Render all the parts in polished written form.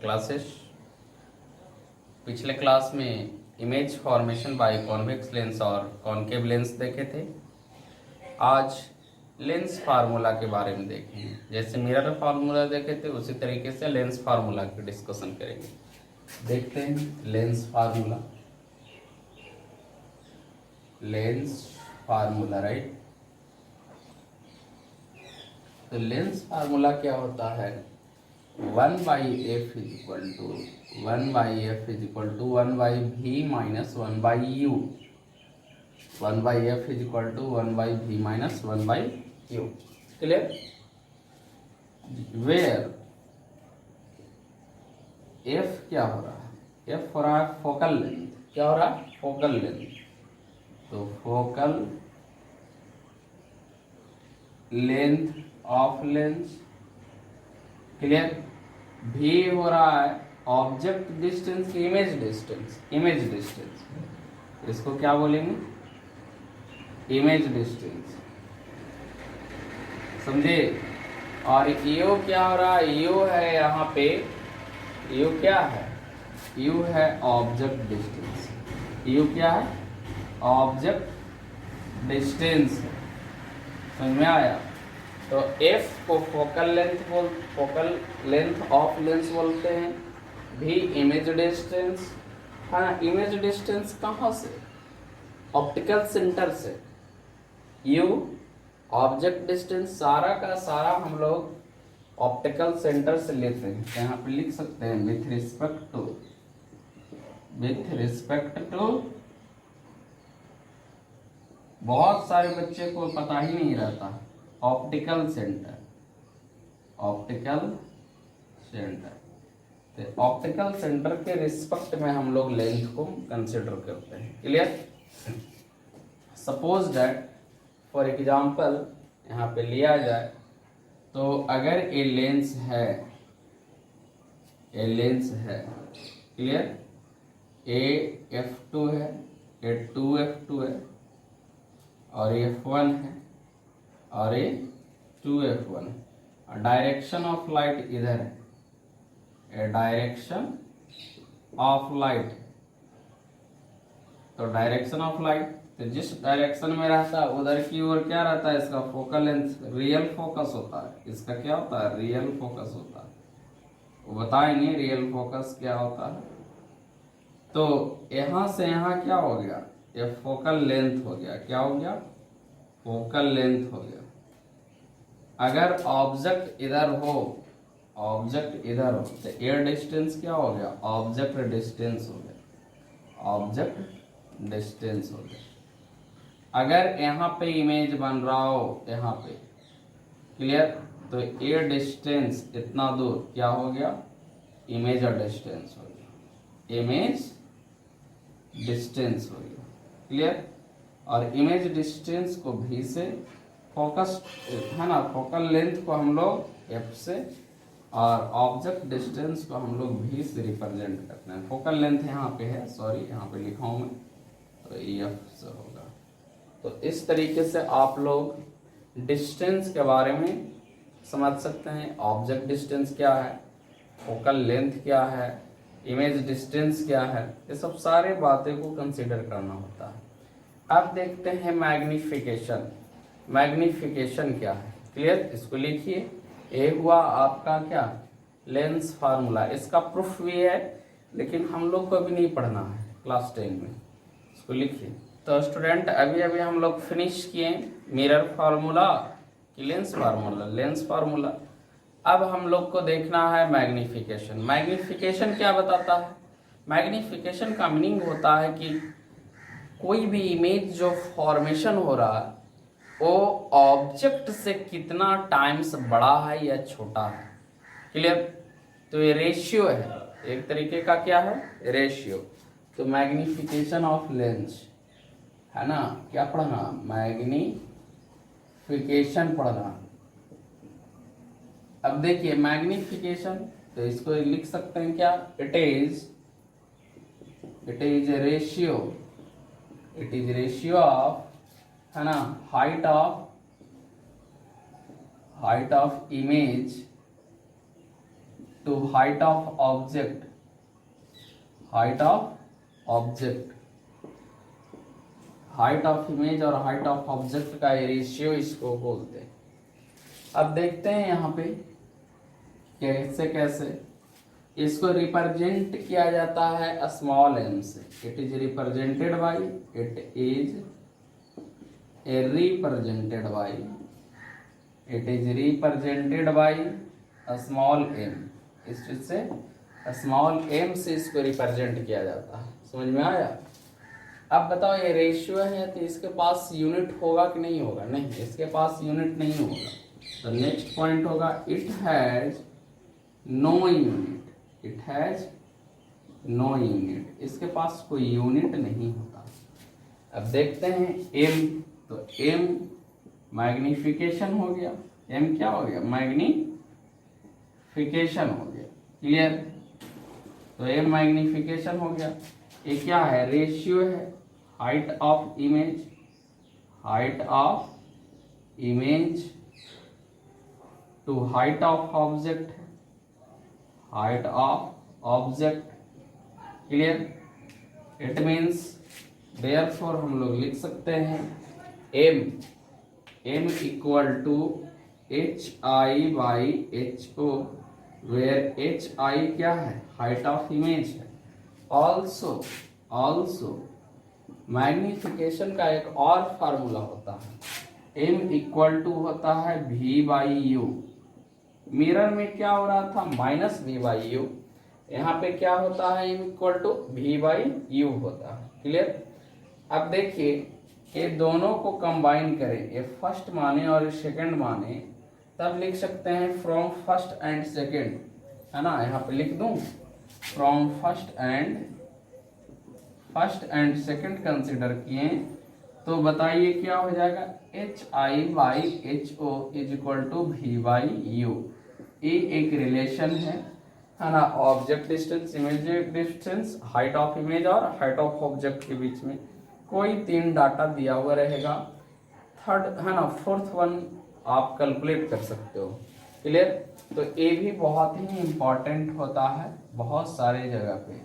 Classes. पिछले class में image formation by convex lens और कॉनकेव लेंस देखे थे। आज लेंस फार्मूला के बारे में देखेंगे। जैसे मिरर फार्मूला देखे थे उसी तरीके से लेंस फार्मूला की डिस्कशन करेंगे। देखते हैं lens formula. Lens formula, right. तो लेंस फार्मूला क्या होता है? 1/f is equal to 1/f is equal to 1/v minus 1/u। 1/f is equal to 1/v minus 1/u। Clear? Where f क्या हो रहा है? f हो रहा है फोकल लेंथ। क्या हो रहा है? Focal length. तो focal length of lens. Clear? v हो रहा है object distance, image distance. Image distance इसको क्या बोलेंगे? Image distance. समझे? और u क्या हो रहा है? u है यहाँ पे, u क्या है? u है ऑब्जेक्ट डिस्टेंस। u क्या है? Object distance. समझ में आया? तो f को फोकल लेंथ ऑफ लेंस बोलते हैं, v इमेज डिस्टेंस। हाँ, इमेज डिस्टेंस कहाँ से? ऑप्टिकल सेंटर से। u ऑब्जेक्ट डिस्टेंस सारा का सारा हम लोग ऑप्टिकल सेंटर से लेते हैं। यहाँ पे लिख सकते हैं विथ रिस्पेक्ट टू। बहुत सारे बच्चे को पता ही नहीं रहता। Optical centre, optical centre. तो ऑप्टिकल सेंटर के रिस्पेक्ट में हम लोग लेंथ को कंसिडर करते हैं। Clear? Suppose that for example यहाँ पे लिया जाए तो अगर ये लेंस है, क्लियर? ए f2 है, ये 2f2 है, और ये f1 है, और ये 2f1 है। और डायरेक्शन ऑफ लाइट इधर है, ये डायरेक्शन ऑफ लाइट। तो डायरेक्शन ऑफ लाइट, तो जिस डायरेक्शन में रहता है उधर की ओर क्या रहता है? इसका फोकल लेंथ, रियल फोकस होता है। इसका क्या होता है? रियल फोकस होता है। वो बताएंगे रियल फोकस क्या होता है। तो यहां से यहां क्या हो गया? ये फोकल लेंथ हो गया। क्या हो गया? फोकल लेंथ हो गया। अगर ऑब्जेक्ट इधर हो तो एयर डिस्टेंस क्या हो गया? ऑब्जेक्ट डिस्टेंस हो गया। ऑब्जेक्ट डिस्टेंस हो गया। अगर यहाँ पे इमेज बन रहा हो, यहाँ पे, क्लियर? तो एयर डिस्टेंस इतना दूर क्या हो गया? इमेज डिस्टेंस हो गया। इमेज डिस्टेंस हो गया। क्लियर? और इमेज डिस्टेंस को भी से फोकस है ना, फोकल लेंथ को हम लोग एफ से, और ऑब्जेक्ट डिस्टेंस को हम लोग भी से रिप्रेजेंट करते हैं। फोकल लेंथ यहाँ पे है, सॉरी यहाँ पे लिखा हूँ मैं, तो एफ से होगा। तो इस तरीके से आप लोग डिस्टेंस के बारे में समझ सकते हैं। ऑब्जेक्ट डिस्टेंस क्या है, फोकल लेंथ क्या है, इमेज डिस्टेंस क्या है, ये सब सारे बातें को कंसीडर करना होता है। अब देखते हैं मैग्निफिकेशन। मैग्निफिकेशन क्या है? क्लियर? इसको लिखिए। ये हुआ आपका क्या? Lens formula. इसका प्रूफ भी है, लेकिन हम लोग को अभी नहीं पढ़ना है क्लास 10 में। इसको लिखिए। तो स्टूडेंट अभी हम लोग फिनिश किए मिरर फार्मूला कि लेंस फार्मूला। Lens formula. अब हम लोग को देखना है मैग्निफिकेशन। मैग्निफिकेशन क्या बताता है? मैग्निफिकेशन का मीनिंग होता है कि कोई भी इमेज जो फॉर्मेशन हो रहा है वो ऑब्जेक्ट से कितना टाइम्स बड़ा है या छोटा है। क्लियर? तो ये रेशियो है, एक तरीके का क्या है? रेशियो। तो मैग्निफिकेशन ऑफ लेंस है ना, क्या पढ़ना? मैग्निफिकेशन पढ़ना। अब देखिए मैग्निफिकेशन, तो इसको लिख सकते हैं क्या? It is ratio, it is ratio of, है ना, height of image to height of object, height of object, height of image और हाइट ऑफ ऑब्जेक्ट का रेशियो इसको बोलते हैं। अब देखते हैं यहाँ पे कैसे कैसे इसको रिप्रेजेंट किया जाता है स्मॉल m से। It is represented by, it is represented by, it is represented by small m। इस चीज से स्मॉल m से इसको रिप्रेजेंट किया जाता है। समझ में आया? अब बताओ ये रेशियो है तो इसके पास यूनिट होगा कि नहीं होगा? नहीं, इसके पास यूनिट नहीं होगा। तो नेक्स्ट पॉइंट होगा it has no unit, it has no unit, इसके पास कोई यूनिट नहीं होता। अब देखते हैं m, तो m मैग्निफिकेशन हो गया, m क्या हो गया? मैग्निफिकेशन हो गया। क्लियर? तो m मैग्निफिकेशन हो गया। ये क्या है? रेशियो है, height of image, height of image to height of object है, height of object. Clear? It means therefore हम लोग लिख सकते हैं m equal to HI/HO, where HI क्या है? हाइट ऑफ इमेज है। ऑल्सो मैग्निफिकेशन का एक और फार्मूला होता है, m इक्वल टू होता है V/U। मिरर में क्या हो रहा था? -V/U, यहाँ पे क्या होता है? m इक्वल टू V/U होता है। क्लियर? अब देखिए ये दोनों को कंबाइन करें, ये फर्स्ट माने और सेकंड माने, तब लिख सकते हैं फ्रॉम फर्स्ट एंड सेकंड, है ना? यहाँ पे लिख दूं from first and second consider किए तो बताइए क्या हो जाएगा? HI/HO is equal to V/U। ये एक रिलेशन है ना? Object distance, image distance, height of image और हाइट ऑफ ऑब्जेक्ट के बीच में कोई 3 डाटा दिया हुआ रहेगा, थर्ड है ना, फोर्थ वन आप कैलकुलेट कर सकते हो। क्लियर? तो ये भी बहुत ही इंपॉर्टेंट होता है, बहुत सारे जगह पे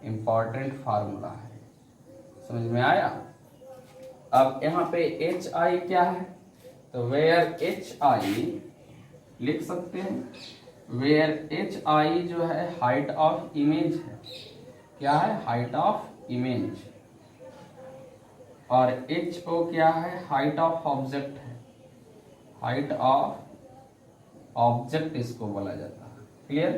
इंपॉर्टेंट फार्मूला है। समझ में आया? अब यहाँ पे HI क्या है? तो वेयर HI लिख सकते हैं, वेयर HI जो है हाइट ऑफ इमेज है। क्या है? Height of image. और HO क्या है? हाइट ऑफ ऑब्जेक्ट है, हाइट ऑफ ऑब्जेक्ट इसको बोला जाता है। क्लियर?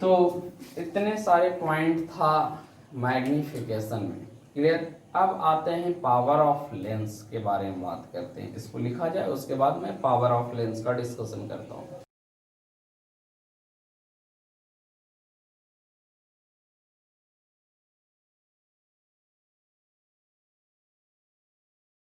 तो इतने सारे पॉइंट था मैग्निफिकेशन में। क्लियर? अब आते हैं पावर ऑफ लेंस के बारे में बात करते हैं। इसको लिखा जाए, उसके बाद मैं पावर ऑफ लेंस का डिस्कशन करता हूँ।